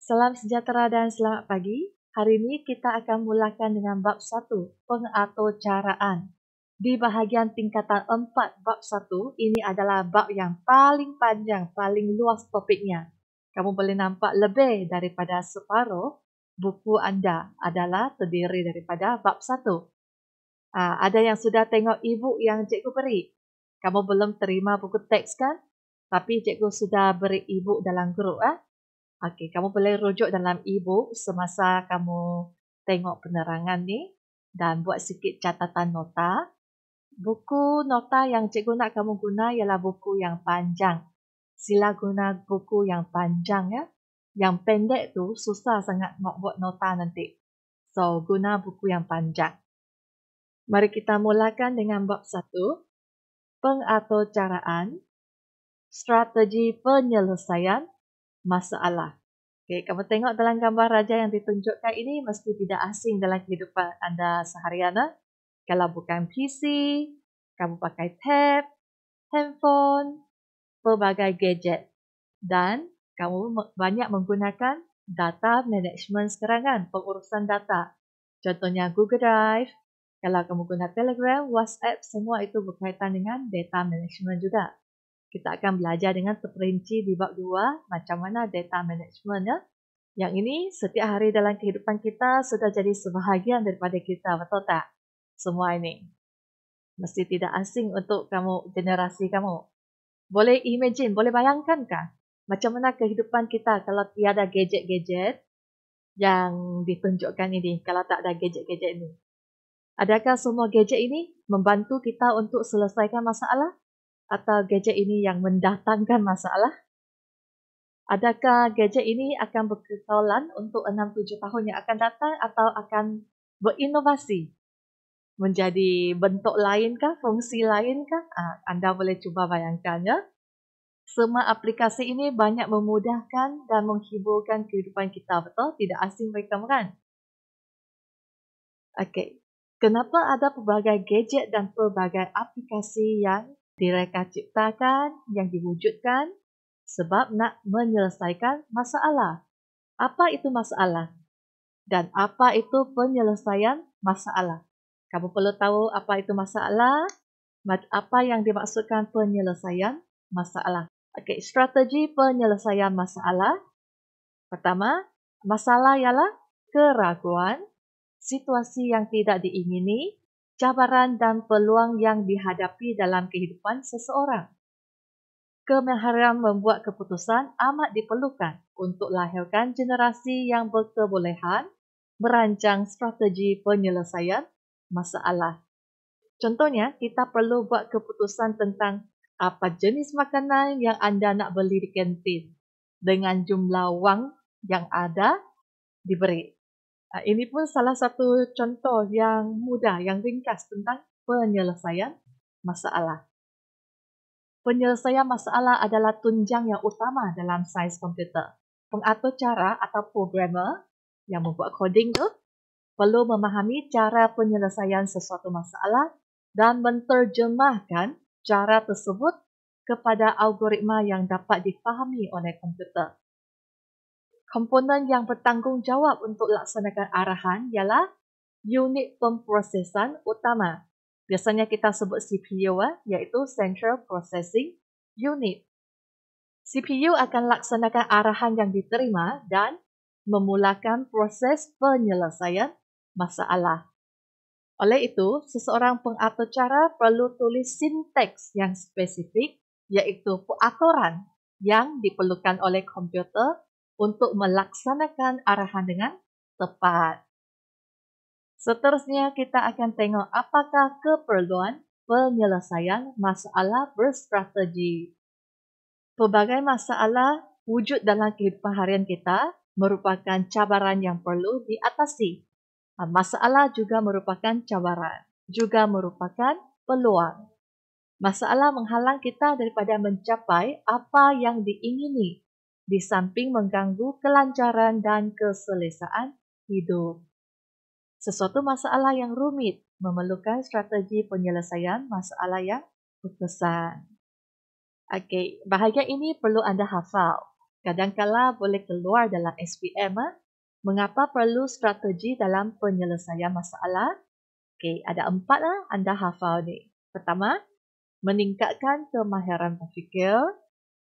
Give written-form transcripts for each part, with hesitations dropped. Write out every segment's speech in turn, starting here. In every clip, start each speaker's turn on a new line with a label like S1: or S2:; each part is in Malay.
S1: Salam sejahtera dan selamat pagi. Hari ini kita akan mulakan dengan bab 1, pengaturcaraan. Di bahagian tingkatan 4 bab 1, ini adalah bab yang paling panjang, paling luas topiknya. Kamu boleh nampak lebih daripada separuh buku anda adalah terdiri daripada bab 1. Ada yang sudah tengok e-book yang cikgu beri? Kamu belum terima buku teks kan? Tapi cikgu sudah beri e-book dalam grup. Okey, kamu boleh rujuk dalam e-book semasa kamu tengok penerangan ni dan buat sikit catatan nota. Buku nota yang cikgu nak kamu guna ialah buku yang panjang. Sila guna buku yang panjang ya. Yang pendek tu susah sangat nak buat nota nanti. So, guna buku yang panjang. Mari kita mulakan dengan bab 1. Pengaturcaraan, strategi penyelesaian masalah. Okey, kamu tengok dalam gambar raja yang ditunjukkan ini mesti tidak asing dalam kehidupan anda seharian. Kalau bukan PC, kamu pakai tab, handphone, pelbagai gadget. Dan kamu banyak menggunakan data management sekarang kan, pengurusan data. Contohnya Google Drive. Kalau kamu guna Telegram, WhatsApp, semua itu berkaitan dengan data management juga. Kita akan belajar dengan terperinci di bab 2 macam mana data management ya. Yang ini setiap hari dalam kehidupan kita sudah jadi sebahagian daripada kita, betul tak? Semua ini mesti tidak asing untuk kamu, generasi kamu. Boleh imagine, boleh bayangkan kan macam mana kehidupan kita kalau tiada gadget-gadget yang ditunjukkan ini, kalau tak ada gadget-gadget ini. Adakah semua gadget ini membantu kita untuk selesaikan masalah? Atau gadget ini yang mendatangkan masalah? Adakah gadget ini akan berkekalan untuk 6-7 tahun yang akan datang atau akan berinovasi? Menjadi bentuk lainkah, fungsi lainkah? Anda boleh cuba bayangkan ya. Semua aplikasi ini banyak memudahkan dan menghiburkan kehidupan kita, betul? Tidak asing bagi kamu kan? Okey. Kenapa ada pelbagai gadget dan pelbagai aplikasi yang direka ciptakan, yang diwujudkan? Sebab nak menyelesaikan masalah. Apa itu masalah? Dan apa itu penyelesaian masalah? Kamu perlu tahu apa itu masalah, apa yang dimaksudkan penyelesaian masalah. Okey, strategi penyelesaian masalah. Pertama, masalah ialah keraguan, situasi yang tidak diingini, cabaran dan peluang yang dihadapi dalam kehidupan seseorang. Kemahiran membuat keputusan amat diperlukan untuk lahirkan generasi yang berkebolehan merancang strategi penyelesaian masalah. Contohnya, kita perlu buat keputusan tentang apa jenis makanan yang anda nak beli di kantin dengan jumlah wang yang ada diberi. Ini pun salah satu contoh yang mudah, yang ringkas tentang penyelesaian masalah. Penyelesaian masalah adalah tunjang yang utama dalam sains komputer. Pengaturcara atau programmer yang membuat coding tu perlu memahami cara penyelesaian sesuatu masalah dan menterjemahkan cara tersebut kepada algoritma yang dapat difahami oleh komputer. Komponen yang bertanggungjawab untuk laksanakan arahan ialah unit pemprosesan utama. Biasanya kita sebut CPU, iaitu Central Processing Unit. CPU akan laksanakan arahan yang diterima dan memulakan proses penyelesaian masalah. Oleh itu, seseorang pengaturcara perlu tulis sinteks yang spesifik, iaitu peraturan yang diperlukan oleh komputer untuk melaksanakan arahan dengan tepat. Seterusnya, kita akan tengok apakah keperluan penyelesaian masalah berstrategi. Pelbagai masalah wujud dalam kehidupan harian kita merupakan cabaran yang perlu diatasi. Masalah juga merupakan cabaran, juga merupakan peluang. Masalah menghalang kita daripada mencapai apa yang diingini, di samping mengganggu kelancaran dan keselesaan hidup. Sesuatu masalah yang rumit memerlukan strategi penyelesaian masalah yang berkesan. Okey, bahagian ini perlu anda hafal. Kadangkala boleh keluar dalam SPM. Mengapa perlu strategi dalam penyelesaian masalah? Okey, ada 4 anda hafal ni. Pertama, meningkatkan kemahiran berfikir.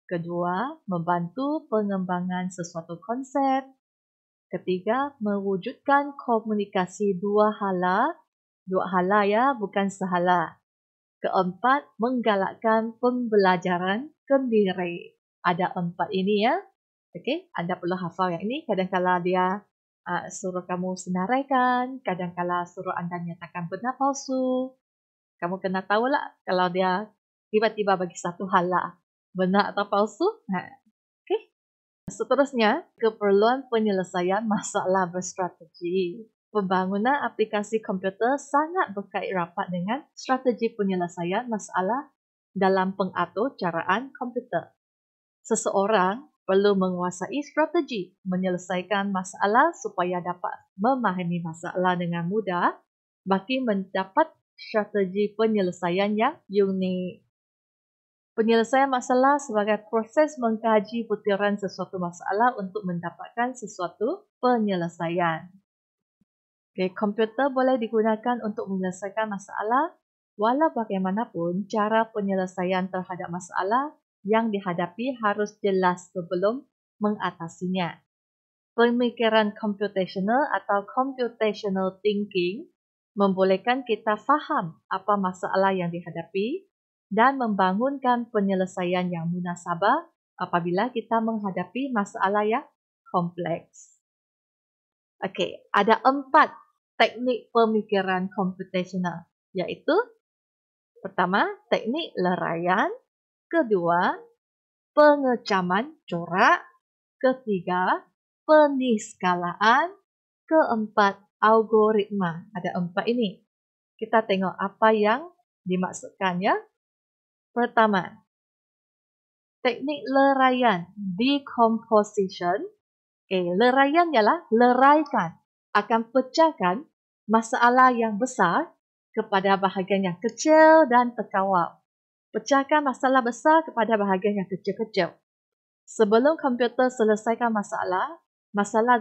S1: Kedua, membantu pengembangan sesuatu konsep. Ketiga, mewujudkan komunikasi dua hala ya, bukan sehala. Keempat, menggalakkan pembelajaran kendiri. Ada 4 ini ya. Okey, anda perlu hafal yang ini. Kadang-kala dia suruh kamu senaraikan, kadang-kala suruh anda nyatakan benar palsu. Kamu kena tahulah kalau dia tiba-tiba bagi satu hala benar atau palsu. Okey. Seterusnya, keperluan penyelesaian masalah berstrategi. Pembangunan aplikasi komputer sangat berkait rapat dengan strategi penyelesaian masalah dalam pengatur caraan komputer. Seseorang perlu menguasai strategi menyelesaikan masalah supaya dapat memahami masalah dengan mudah bagi mendapat strategi penyelesaian yang unik. Penyelesaian masalah sebagai proses mengkaji butiran sesuatu masalah untuk mendapatkan sesuatu penyelesaian. Okay, komputer boleh digunakan untuk menyelesaikan masalah, walau bagaimanapun cara penyelesaian terhadap masalah yang dihadapi harus jelas sebelum mengatasinya. Pemikiran computational atau computational thinking membolehkan kita faham apa masalah yang dihadapi dan membangunkan penyelesaian yang munasabah apabila kita menghadapi masalah yang kompleks. Okey, ada 4 teknik pemikiran computational, iaitu pertama, teknik leraian, kedua, pengecaman corak, ketiga, peniskalaan, keempat, algoritma. Ada 4 ini. Kita tengok apa yang dimaksudkan ya. Pertama, teknik leraian, decomposition. Leraian ialah leraikan, akan pecahkan masalah yang besar kepada bahagian yang kecil dan terkawal. Pecahkan masalah besar kepada bahagian yang kecil-kecil. Sebelum komputer selesaikan masalah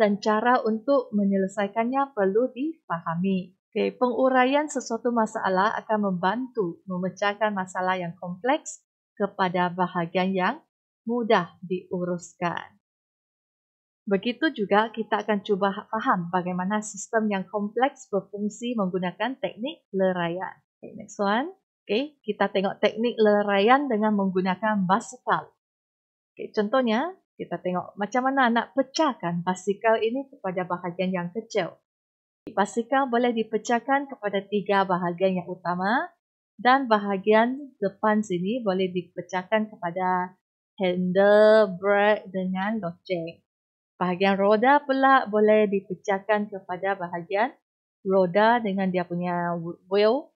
S1: dan cara untuk menyelesaikannya perlu difahami. Penguraian sesuatu masalah akan membantu memecahkan masalah yang kompleks kepada bahagian yang mudah diuruskan. Begitu juga kita akan cuba faham bagaimana sistem yang kompleks berfungsi menggunakan teknik leraian. Next one. Kita tengok teknik leraian dengan menggunakan basikal. Contohnya, kita tengok macam mana nak pecahkan basikal ini kepada bahagian yang kecil. Basikal boleh dipecahkan kepada 3 bahagian yang utama dan bahagian depan sini boleh dipecahkan kepada handle, brake dengan loceng. Bahagian roda pula boleh dipecahkan kepada bahagian roda dengan dia punya wheel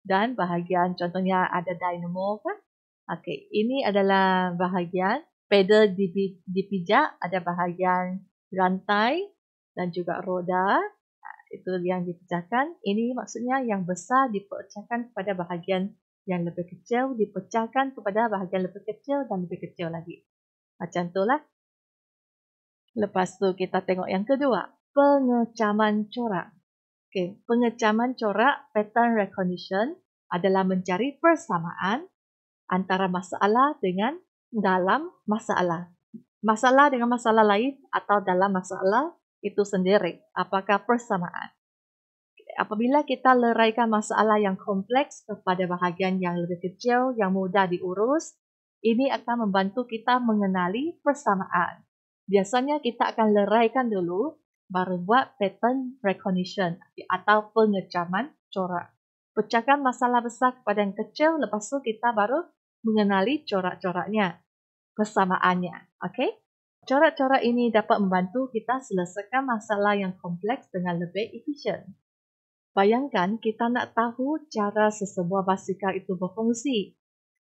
S1: dan bahagian contohnya ada dynamo kan. Okey, ini adalah bahagian pedal dipijak, ada bahagian rantai dan juga roda. Itu yang dipecahkan. Ini maksudnya yang besar dipecahkan kepada bahagian yang lebih kecil, dipecahkan kepada bahagian lebih kecil dan lebih kecil lagi. Macam itulah. Lepas tu kita tengok yang kedua, pengecaman corak. Pengecaman corak pattern recognition adalah mencari persamaan antara masalah dengan dalam masalah. Masalah dengan masalah lain atau dalam masalah itu sendiri. Apakah persamaan? Apabila kita leraikan masalah yang kompleks kepada bahagian yang lebih kecil, yang mudah diurus, ini akan membantu kita mengenali persamaan. Biasanya kita akan leraikan dulu, baru buat pattern recognition atau pengecaman corak. Pecahkan masalah besar kepada yang kecil, lepas tu kita baru mengenali corak-coraknya, persamaannya. Okey? Corak-corak ini dapat membantu kita selesaikan masalah yang kompleks dengan lebih efisien. Bayangkan kita nak tahu cara sesebuah basikal itu berfungsi.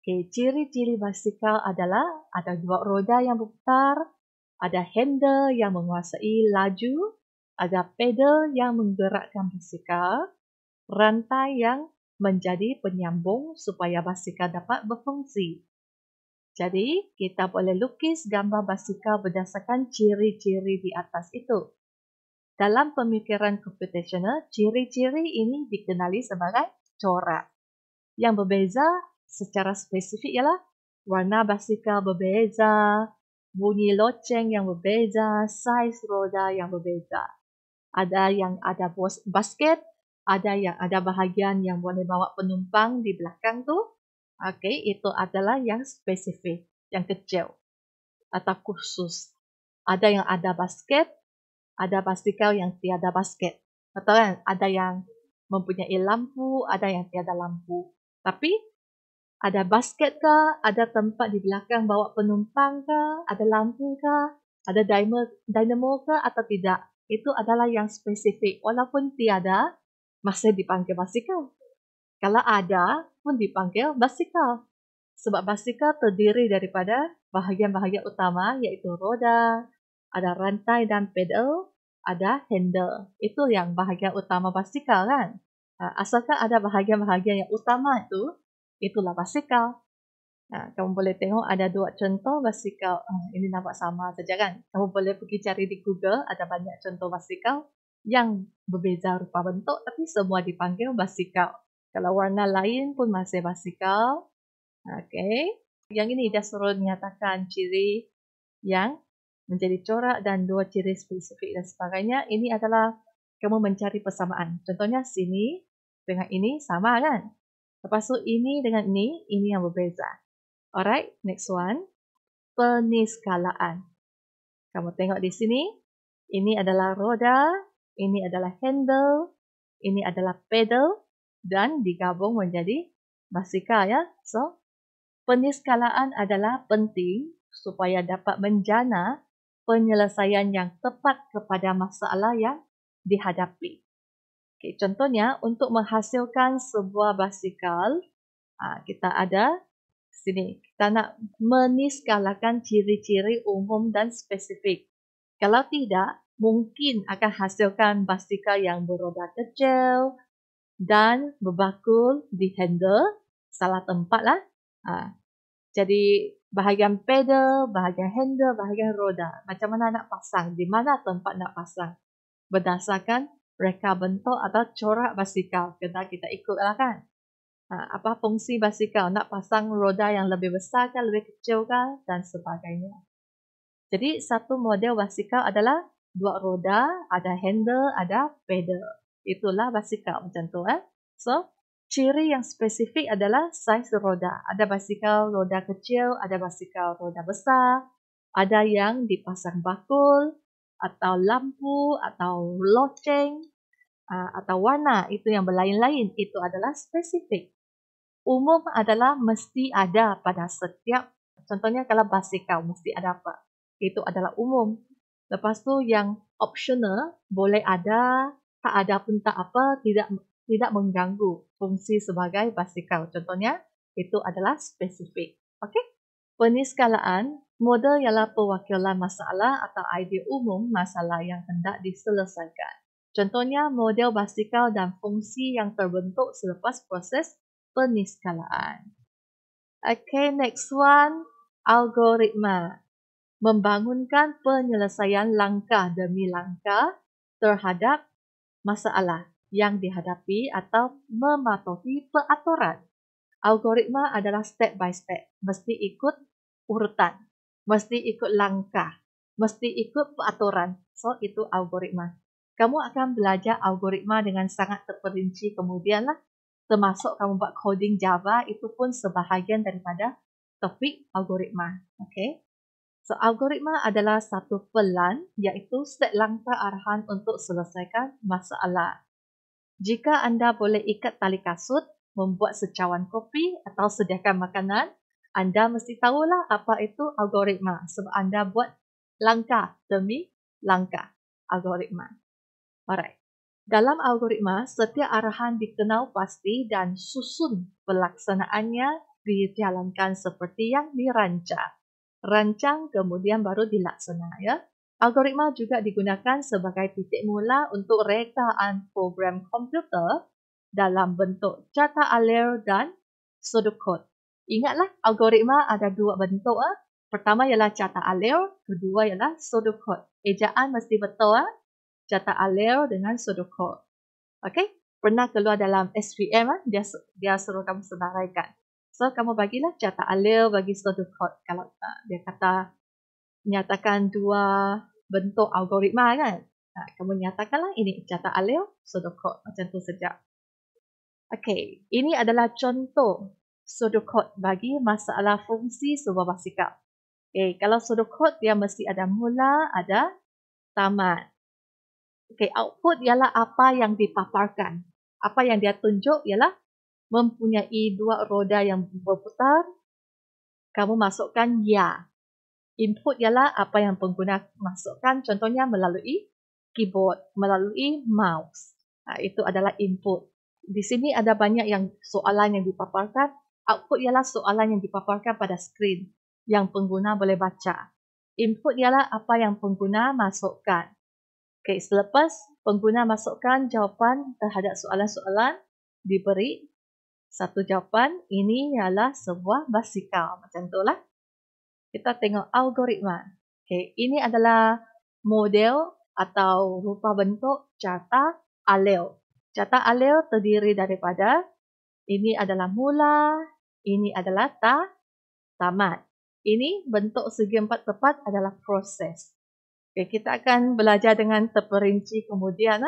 S1: Ciri-ciri basikal adalah ada 2 roda yang berputar, ada handle yang menguasai laju, ada pedal yang menggerakkan basikal, rantai yang menjadi penyambung supaya basikal dapat berfungsi. Jadi, kita boleh lukis gambar basikal berdasarkan ciri-ciri di atas itu. Dalam pemikiran computational, ciri-ciri ini dikenali sebagai corak. Yang berbeza secara spesifik ialah warna basikal berbeza, bunyi loceng yang berbeza, saiz roda yang berbeza. Ada yang ada basket, ada yang ada bahagian yang boleh bawa penumpang di belakang tu. Okey, itu adalah yang spesifik, yang kecil atau khusus. Ada yang ada basket, ada basikal yang tiada basket. Betul kan? Ada yang mempunyai lampu, ada yang tiada lampu. Tapi ada basket ke, ada tempat di belakang bawa penumpang ke, ada lampu ke, ada dynamo ke atau tidak. Itu adalah yang spesifik. Walaupun tiada, masih dipanggil basikal. Kalau ada pun dipanggil basikal. Sebab basikal terdiri daripada bahagian-bahagian utama iaitu roda, ada rantai dan pedal, ada handle. Itu yang bahagian utama basikal kan. Asalkan ada bahagian-bahagian yang utama itu, itulah basikal. Kamu boleh tengok ada dua contoh basikal. Ini nampak sama saja kan. Kamu boleh pergi cari di Google, ada banyak contoh basikal yang berbeza rupa bentuk tapi semua dipanggil basikal. Kalau warna lain pun masih basikal. Okey. Yang ini dah suruh menyatakan ciri yang menjadi corak dan dua ciri spesifik dan sebagainya. Ini adalah kamu mencari persamaan. Contohnya sini dengan ini sama kan? Lepas tu ini dengan ini yang berbeza. Alright, next one. Peniskalaan. Kamu tengok di sini. Ini adalah roda, ini adalah handle, ini adalah pedal dan digabung menjadi basikal ya. So, peniskalaan adalah penting supaya dapat menjana penyelesaian yang tepat kepada masalah yang dihadapi. Okay, contohnya, untuk menghasilkan sebuah basikal, kita ada sini. Kita nak meniskalakan ciri-ciri umum dan spesifik. Kalau tidak, mungkin akan hasilkan basikal yang beroda kecil dan berbakul di handle. Salah tempat lah. Jadi bahagian pedal, bahagian handle, bahagian roda. Macam mana nak pasang? Di mana tempat nak pasang? Berdasarkan reka bentuk atau corak basikal. Kena kita ikutlah kan. Apa fungsi basikal? Nak pasang roda yang lebih besar kan, lebih kecil kan dan sebagainya. Jadi satu model basikal adalah dua roda, ada handle, ada pedal. Itulah basikal macam tu. So, ciri yang spesifik adalah saiz roda. Ada basikal roda kecil, ada basikal roda besar, ada yang dipasang bakul, atau lampu, atau loceng, atau warna. Itu yang berlain-lain. Itu adalah spesifik. Umum adalah mesti ada pada setiap, contohnya kalau basikal mesti ada apa? Itu adalah umum. Lepas tu yang optional boleh ada, tak ada pun tak apa, tidak mengganggu fungsi sebagai basikal. Contohnya itu adalah spesifik. Okey? Peniskalaan model ialah perwakilan masalah atau idea umum masalah yang hendak diselesaikan. Contohnya model basikal dan fungsi yang terbentuk selepas proses peniskalaan. Okay, next one, algoritma. Membangunkan penyelesaian langkah demi langkah terhadap masalah yang dihadapi atau mematuhi peraturan. Algoritma adalah step by step. Mesti ikut urutan. Mesti ikut langkah. Mesti ikut peraturan. So, itu algoritma. Kamu akan belajar algoritma dengan sangat terperinci kemudianlah. Termasuk kamu buat coding Java, itu pun sebahagian daripada topik algoritma. Okay? So, algoritma adalah satu pelan, iaitu set langkah arahan untuk selesaikan masalah. Jika anda boleh ikat tali kasut, membuat secawan kopi atau sediakan makanan, anda mesti tahulah apa itu algoritma. Sebab anda buat langkah demi langkah algoritma. Alright. Dalam algoritma, setiap arahan dikenal pasti dan susun pelaksanaannya dijalankan seperti yang dirancang. Rancang kemudian baru dilaksana. Ya. Algoritma juga digunakan sebagai titik mula untuk rekaan program komputer dalam bentuk carta alir dan pseudocode. Ingatlah, algoritma ada dua bentuk. Pertama ialah carta alur, kedua ialah pseudocode. Ejaan mesti betul. Carta alur dengan pseudocode. Okey, pernah keluar dalam SPM, dia suruh kamu senaraikan. So, kamu bagilah carta alur bagi pseudocode. Kalau dia kata nyatakan dua bentuk algoritma kan, kamu nyatakanlah ini carta alur, pseudocode. Macam tu saja. Okey, ini adalah contoh pseudocode bagi masalah fungsi sebuah basikal. Okey, kalau pseudocode dia mesti ada mula, ada tamat. Okey, output ialah apa yang dipaparkan. Apa yang dia tunjuk ialah mempunyai dua roda yang berputar. Kamu masukkan ya. Input ialah apa yang pengguna masukkan, contohnya melalui keyboard, melalui mouse. Itu adalah input. Di sini ada banyak yang soalan yang dipaparkan. Output ialah soalan yang dipaparkan pada skrin yang pengguna boleh baca. Input ialah apa yang pengguna masukkan. Okay, selepas pengguna masukkan jawapan terhadap soalan-soalan, diberi satu jawapan, ini ialah sebuah basikal. Macam itulah. Kita tengok algoritma. Okay, ini adalah model atau rupa bentuk carta alur. Carta alur terdiri daripada ini adalah mula, ini adalah tamat. Ini bentuk segi empat tepat adalah proses. Okay, kita akan belajar dengan terperinci kemudian.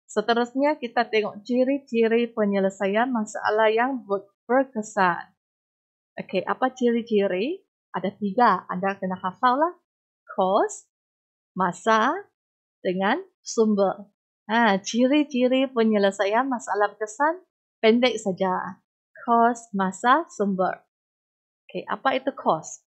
S1: Seterusnya kita tengok ciri-ciri penyelesaian masalah yang berkesan. Okay, apa ciri-ciri? Ada 3. Anda kena hafal lah. Cause, masa dengan sumber. Ciri-ciri penyelesaian masalah berkesan pendek saja. Cause, masa, sumber. Okay, apa itu cost?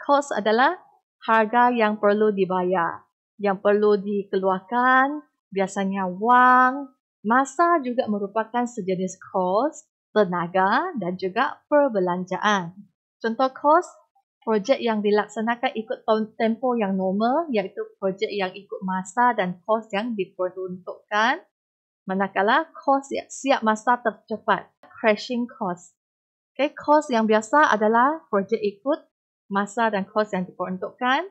S1: Cost adalah harga yang perlu dibayar, yang perlu dikeluarkan, biasanya wang. Masa juga merupakan sejenis cost, tenaga dan juga perbelanjaan. Contoh cost, projek yang dilaksanakan ikut tempo yang normal, iaitu projek yang ikut masa dan kos yang diperuntukkan. Manakala kos siap masa tercepat, crashing cost. Okay, kos yang biasa adalah projek ikut masa dan kos yang diperuntukkan.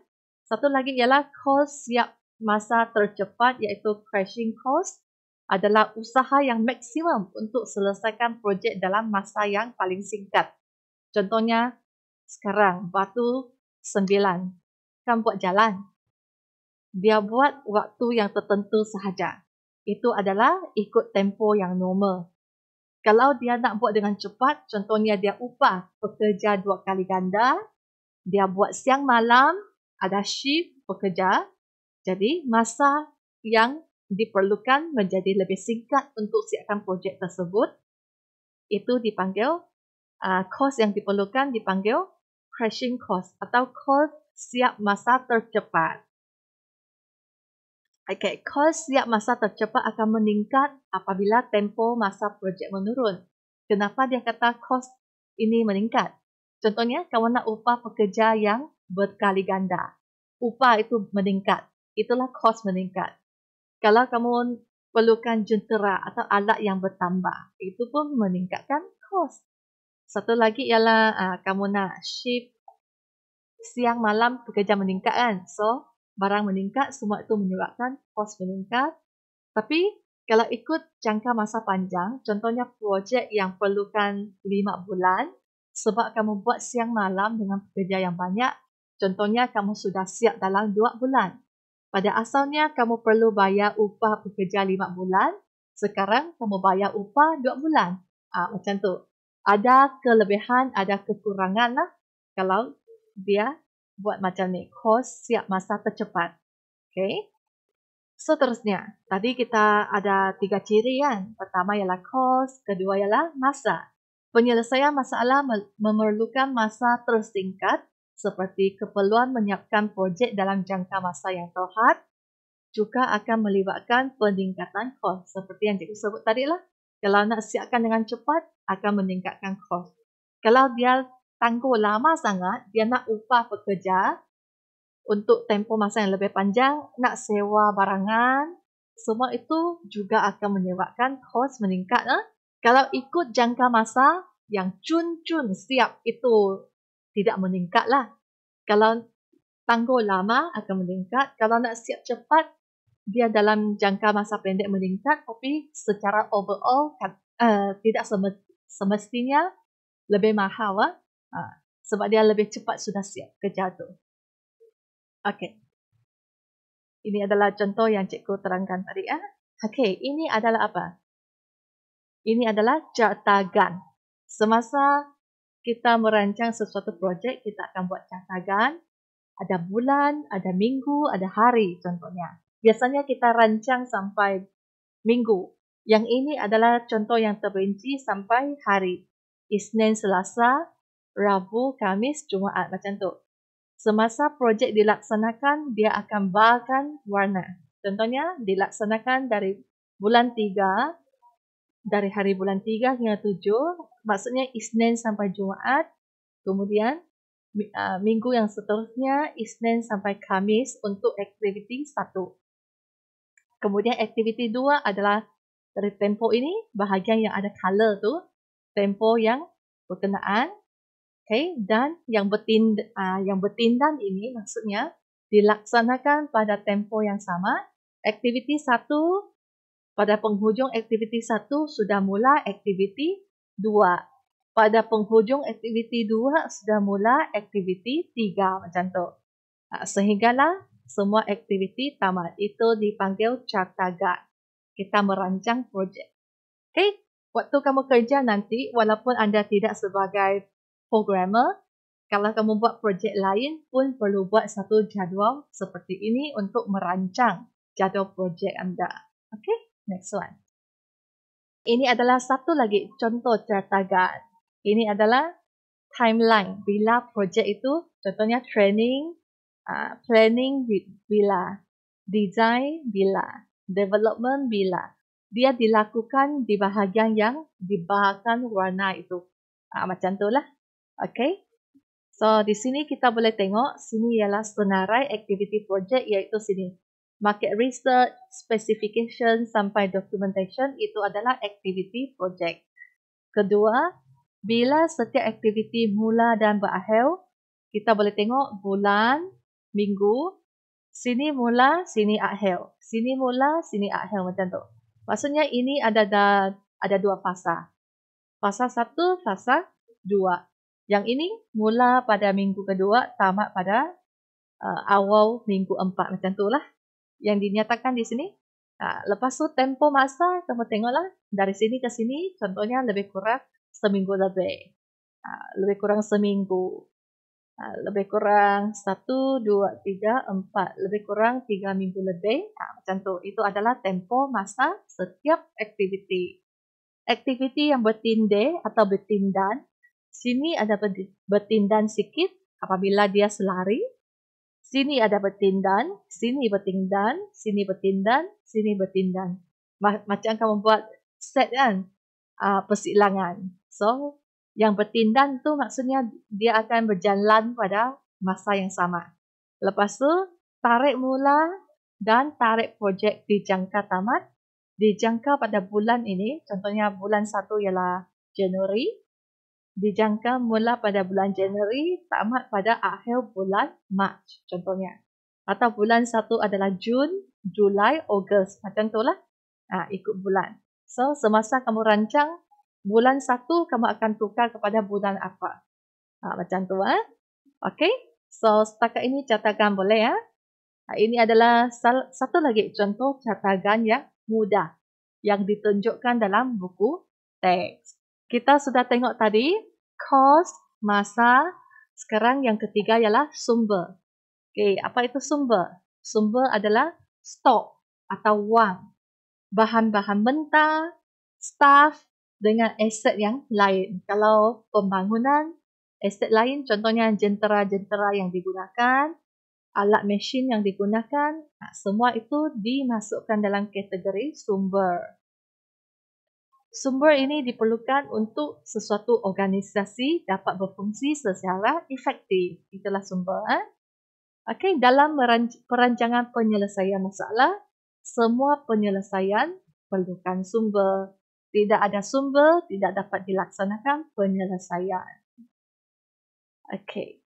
S1: Satu lagi ialah kos siap masa tercepat, iaitu crashing cost, adalah usaha yang maksimum untuk selesaikan projek dalam masa yang paling singkat. Contohnya, sekarang batu 9 kan buat jalan. Dia buat waktu yang tertentu sahaja. Itu adalah ikut tempo yang normal. Kalau dia nak buat dengan cepat, contohnya dia upah pekerja 2 kali ganda, dia buat siang malam, ada shift pekerja, jadi masa yang diperlukan menjadi lebih singkat untuk siapkan projek tersebut. Itu dipanggil, kos yang diperlukan dipanggil crashing cost atau kos siap masa tercepat. Okay, kos siap masa tercepat akan meningkat apabila tempo masa projek menurun. Kenapa dia kata kos ini meningkat? Contohnya, kamu nak upah pekerja yang berkali ganda. Upah itu meningkat. Itulah kos meningkat. Kalau kamu perlukan jentera atau alat yang bertambah, itu pun meningkatkan kos. Satu lagi ialah kamu nak shift siang malam pekerja meningkat kan. So, barang meningkat, semua itu menyebabkan kos meningkat. Tapi, kalau ikut jangka masa panjang, contohnya projek yang perlukan 5 bulan, sebab kamu buat siang malam dengan pekerja yang banyak, contohnya kamu sudah siap dalam 2 bulan. Pada asalnya, kamu perlu bayar upah pekerja 5 bulan, sekarang kamu bayar upah 2 bulan. Macam tu. Ada kelebihan, ada kekurangan lah kalau dia buat macam ni. Kos siap masa tercepat. Okay. Seterusnya, tadi kita ada 3 ciri kan. Pertama ialah kos, kedua ialah masa. Penyelesaian masalah memerlukan masa tersingkat seperti keperluan menyiapkan projek dalam jangka masa yang terhad, juga akan melibatkan peningkatan kos. Seperti yang cikgu sebut tadi lah. Kalau nak siapkan dengan cepat, akan meningkatkan kos. Kalau dia tangguh lama sangat, dia nak upah pekerja untuk tempoh masa yang lebih panjang, nak sewa barangan, semua itu juga akan menyebabkan kos meningkat. Kalau ikut jangka masa, yang cun siap itu tidak meningkatlah. Kalau tangguh lama akan meningkat. Kalau nak siap cepat, dia dalam jangka masa pendek meningkat, tapi secara overall tidak semestinya lebih mahal. Sebab dia lebih cepat sudah siap kerja tu. Okey. Ini adalah contoh yang cikgu terangkan tadi. Okey, ini adalah apa? Ini adalah catagan. Semasa kita merancang sesuatu projek, kita akan buat catagan. Ada bulan, ada minggu, ada hari contohnya. Biasanya kita rancang sampai minggu. Yang ini adalah contoh yang terperinci sampai hari. Isnin, Selasa, Rabu, Khamis, Jumaat. Macam tu. Semasa projek dilaksanakan, dia akan barkan warna. Contohnya, dilaksanakan dari bulan 3, dari hari bulan 3 hingga 7, maksudnya Isnin sampai Jumaat. Kemudian, minggu yang seterusnya, Isnin sampai Khamis untuk aktiviti 1. Kemudian aktiviti 2 adalah dari tempoh ini, bahagian yang ada color tu, tempoh yang berkenaan. Okay, dan yang bertindan ini maksudnya dilaksanakan pada tempoh yang sama. Aktiviti 1, pada penghujung aktiviti 1 sudah mula aktiviti 2. Pada penghujung aktiviti 2 sudah mula aktiviti 3 macam tu. Sehinggalah semua aktiviti tamat. Itu dipanggil catagan. Kita merancang projek. Okay, waktu kamu kerja nanti, walaupun anda tidak sebagai programmer, kalau kamu buat projek lain pun perlu buat satu jadual seperti ini untuk merancang jadual projek anda. Okay, next one. Ini adalah satu lagi contoh catagan. Ini adalah timeline. Bila projek itu, contohnya training, planning bila, design bila, development bila. Dia dilakukan di bahagian yang dibaharkan warna itu. Macam itulah. Okay. So, di sini kita boleh tengok, sini ialah senarai aktiviti projek iaitu sini. Market research, specification sampai documentation itu adalah aktiviti projek. Kedua, bila setiap aktiviti mula dan berakhir, kita boleh tengok bulan, minggu, sini mula, sini akhir. Sini mula, sini akhir macam tu. Maksudnya ini ada dua fasa. Fasa 1, fasa 2. Yang ini mula pada minggu kedua, tamat pada awal minggu 4. Macam itulah yang dinyatakan di sini. Lepas tu tempoh masa, kamu tengoklah dari sini ke sini, contohnya lebih kurang seminggu lebih. Lebih kurang seminggu. Lebih kurang 1, 2, 3, 4. Lebih kurang 3 minggu lebih. Macam tu. Itu adalah tempoh masa setiap aktiviti. Aktiviti yang bertindih atau bertindan, sini ada bertindan sikit apabila dia selari. Sini ada bertindan, sini bertindan, sini bertindan, sini bertindan. Macam kamu buat set kan, persilangan. So, yang bertindan tu maksudnya dia akan berjalan pada masa yang sama. Lepas tu, tarikh mula dan tarikh projek dijangka tamat. Dijangka pada bulan ini, contohnya bulan 1 ialah Januari. Dijangka mula pada bulan Januari, tamat pada akhir bulan Mac, contohnya. Atau bulan 1 adalah Jun, Julai, Ogos. Macam itulah. Ikut bulan. So, semasa kamu rancang, bulan 1 kamu akan tukar kepada bulan apa. Macam tu. Okay. So, setakat ini catagan boleh ya. Ini adalah satu lagi contoh catagan yang mudah yang ditunjukkan dalam buku teks. Kita sudah tengok tadi cost, masa. Sekarang yang ketiga ialah sumber. Okay, apa itu sumber? Sumber adalah stok atau wang. Bahan-bahan mentah, staff dengan aset yang lain. Kalau pembangunan, aset lain contohnya jentera-jentera yang digunakan, alat mesin yang digunakan, semua itu dimasukkan dalam kategori sumber. Sumber ini diperlukan untuk sesuatu organisasi dapat berfungsi secara efektif. Itulah sumber. Okey, dalam perancangan penyelesaian masalah, semua penyelesaian perlukan sumber. tidak ada sumber, tidak dapat dilaksanakan penyelesaian. Okay.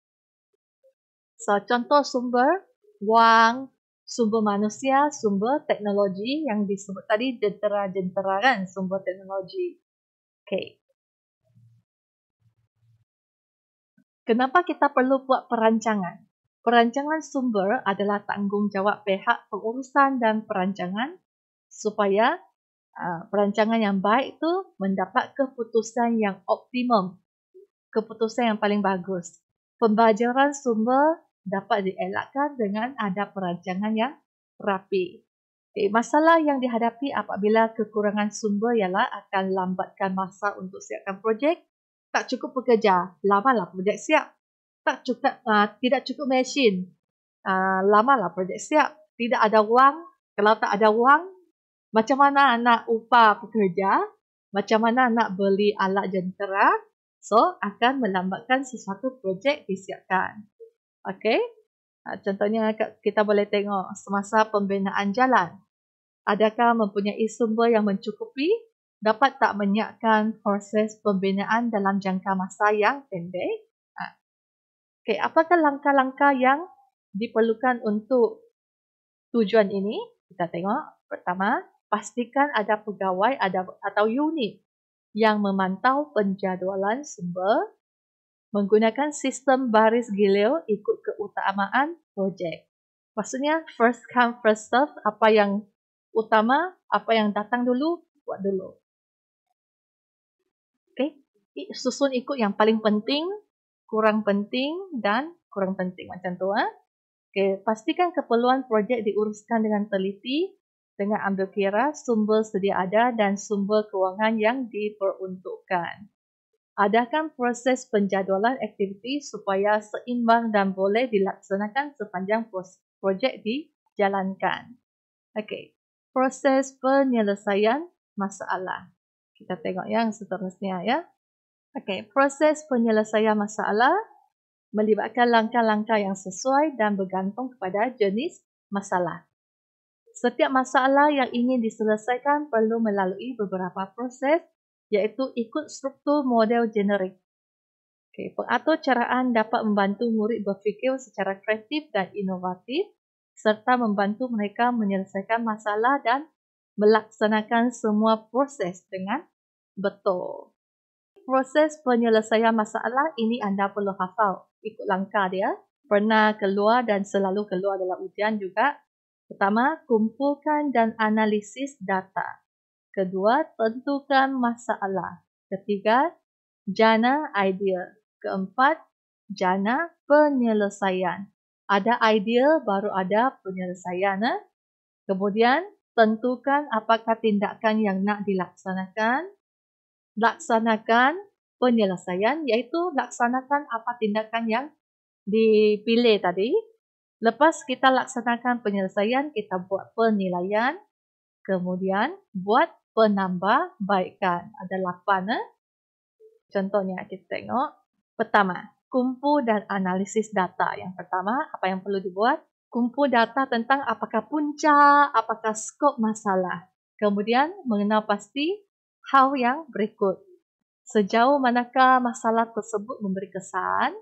S1: So, contoh sumber, wang, sumber manusia, sumber teknologi yang disebut tadi jentera-jentera kan, sumber teknologi. Okay. Kenapa kita perlu buat perancangan? Perancangan sumber adalah tanggungjawab pihak pengurusan dan perancangan supaya perancangan yang baik itu mendapat keputusan yang optimum, keputusan yang paling bagus. Pembajaran sumber dapat dielakkan dengan ada perancangan yang rapi. Okay, masalah yang dihadapi apabila kekurangan sumber ialah akan lambatkan masa untuk siapkan projek. Tak cukup pekerja, lamalah projek siap. Tidak cukup mesin, lamalah projek siap. Tidak ada wang, kalau tak ada wang, macam mana nak upah pekerja, macam mana nak beli alat jentera, so akan melambatkan sesuatu projek disiapkan. Okey, contohnya kita boleh tengok semasa pembinaan jalan. Adakah mempunyai sumber yang mencukupi? Dapat tak menyiapkan proses pembinaan dalam jangka masa yang pendek? Okay, apakah langkah-langkah yang diperlukan untuk tujuan ini? Kita tengok. Pertama, pastikan ada pegawai atau unit yang memantau penjadualan sumber menggunakan sistem baris giliran ikut keutamaan projek. Maksudnya, first come, first serve. Apa yang utama, apa yang datang dulu, buat dulu. Okay, susun ikut yang paling penting, kurang penting dan kurang penting macam tu. Okay, pastikan keperluan projek diuruskan dengan teliti dengan ambil kira sumber sedia ada dan sumber kewangan yang diperuntukkan. Adakan proses penjadualan aktiviti supaya seimbang dan boleh dilaksanakan sepanjang projek dijalankan. Okay, proses penyelesaian masalah. Kita tengok yang seterusnya ya. Okay, proses penyelesaian masalah melibatkan langkah-langkah yang sesuai dan bergantung kepada jenis masalah. Setiap masalah yang ingin diselesaikan perlu melalui beberapa proses, iaitu ikut struktur model generik. Okay, pengatur caraan dapat membantu murid berfikir secara kreatif dan inovatif, serta membantu mereka menyelesaikan masalah dan melaksanakan semua proses dengan betul. Proses penyelesaian masalah ini anda perlu hafal. Ikut langkah dia. Pernah keluar dan selalu keluar dalam ujian juga. Pertama, kumpulkan dan analisis data. Kedua, tentukan masalah. Ketiga, jana idea. Keempat, jana penyelesaian. Ada idea, baru ada penyelesaian. Kemudian, tentukan apakah tindakan yang nak dilaksanakan. Laksanakan penyelesaian, iaitu laksanakan apa tindakan yang dipilih tadi. Lepas kita laksanakan penyelesaian, kita buat penilaian. Kemudian, buat penambahbaikan. Ada 8. Contohnya, kita tengok. Pertama, kumpul dan analisis data. Yang pertama, apa yang perlu dibuat? Kumpul data tentang apakah punca, apakah skop masalah. Kemudian, mengenal pasti hal yang berikut. Sejauh manakah masalah tersebut memberi kesan?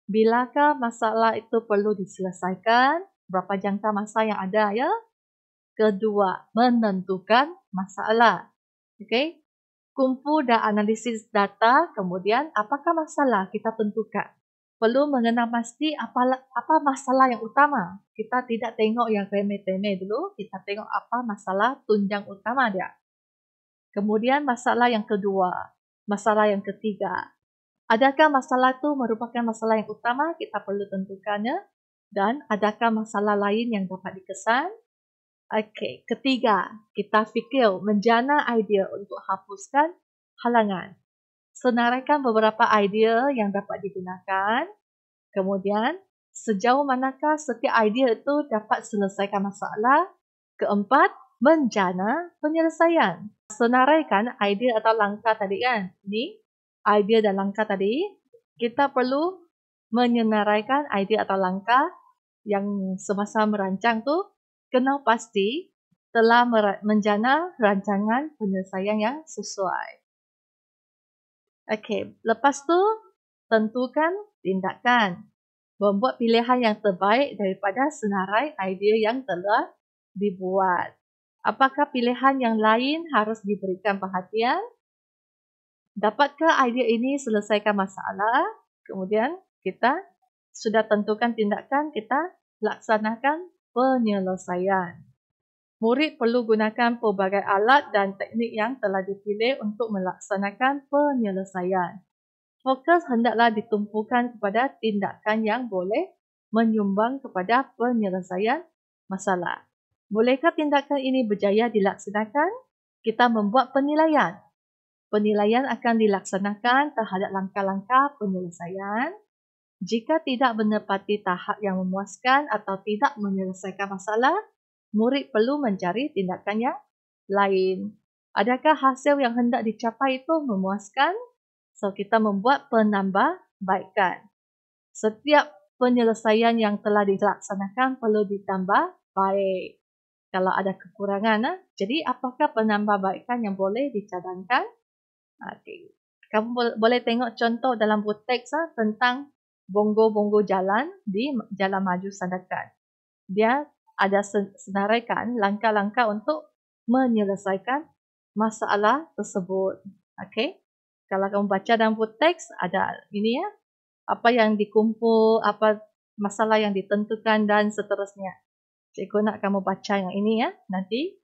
S1: Bilakah masalah itu perlu diselesaikan? Berapa jangka masa yang ada ya? Kedua, menentukan masalah. Okay? Kumpul dan analisis data, kemudian apakah masalah kita tentukan? Perlu mengenal pasti apa masalah yang utama. Kita tidak tengok yang remeh-temeh dulu, kita tengok apa masalah tunjang utama dia. Kemudian masalah yang kedua, masalah yang ketiga. Adakah masalah itu merupakan masalah yang utama? Kita perlu tentukannya. Dan adakah masalah lain yang dapat dikesan? Okey, ketiga, kita fikir menjana idea untuk hapuskan halangan. Senaraikan beberapa idea yang dapat digunakan. Kemudian, sejauh manakah setiap idea itu dapat selesaikan masalah? Keempat, menjana penyelesaian. Senaraikan idea atau langkah tadi kan. Ini idea dan langkah tadi. Kita perlu menyenaraikan idea atau langkah yang semasa merancang tu kenal pasti telah menjana rancangan penyelesaian yang sesuai. Okey, lepas tu tentukan tindakan. Membuat pilihan yang terbaik daripada senarai idea yang telah dibuat. Apakah pilihan yang lain harus diberikan perhatian? Dapatkah idea ini selesaikan masalah? Kemudian kita sudah tentukan tindakan, kita laksanakan penyelesaian. Murid perlu gunakan pelbagai alat dan teknik yang telah dipilih untuk melaksanakan penyelesaian. Fokus hendaklah ditumpukan kepada tindakan yang boleh menyumbang kepada penyelesaian masalah. Bolehkah tindakan ini berjaya dilaksanakan? Kita membuat penilaian. Penilaian akan dilaksanakan terhadap langkah-langkah penyelesaian. Jika tidak menepati tahap yang memuaskan atau tidak menyelesaikan masalah, murid perlu mencari tindakan yang lain. Adakah hasil yang hendak dicapai itu memuaskan? So, kita membuat penambahbaikan. Setiap penyelesaian yang telah dilaksanakan perlu ditambah baik. Kalau ada kekurangan, jadi apakah penambahbaikan yang boleh dicadangkan? Okay. Kamu boleh tengok contoh dalam buku teks tentang bongo-bongo jalan di Jalan Maju Sandakan. Dia ada senaraikan langkah-langkah untuk menyelesaikan masalah tersebut. Okey. Kalau kamu baca dalam buku teks ada ini apa yang dikumpul, apa masalah yang ditentukan dan seterusnya. Cikgu nak kamu baca yang ini nanti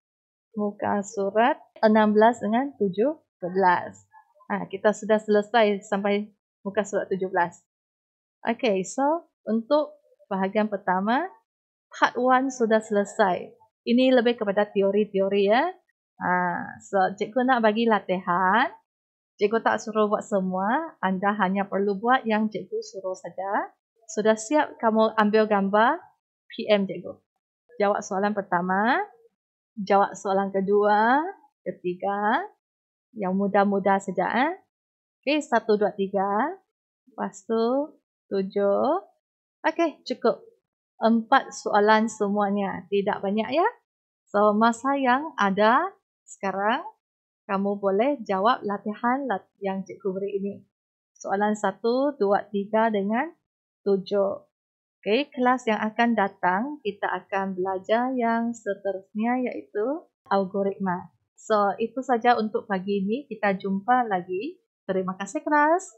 S1: muka surat 16 dengan 17. Kita sudah selesai sampai muka surat 17. Okey, so untuk bahagian pertama Part 1 sudah selesai. Ini lebih kepada teori-teori So, cikgu nak bagi latihan. Cikgu tak suruh buat semua. Anda hanya perlu buat yang cikgu suruh saja. Sudah siap kamu ambil gambar PM cikgu. Jawab soalan pertama. Jawab soalan kedua. Ketiga. Yang mudah-mudah saja. Okey, 1, 2, 3. Lepas tu 7. Okey, cukup. 4 soalan semuanya. Tidak banyak ya. So, masa yang ada sekarang, kamu boleh jawab latihan yang cikgu beri ini. Soalan 1, 2, 3 dengan 7. Okey, kelas yang akan datang, kita akan belajar yang seterusnya iaitu algoritma. So, itu saja untuk pagi ini. Kita jumpa lagi. Terima kasih kelas.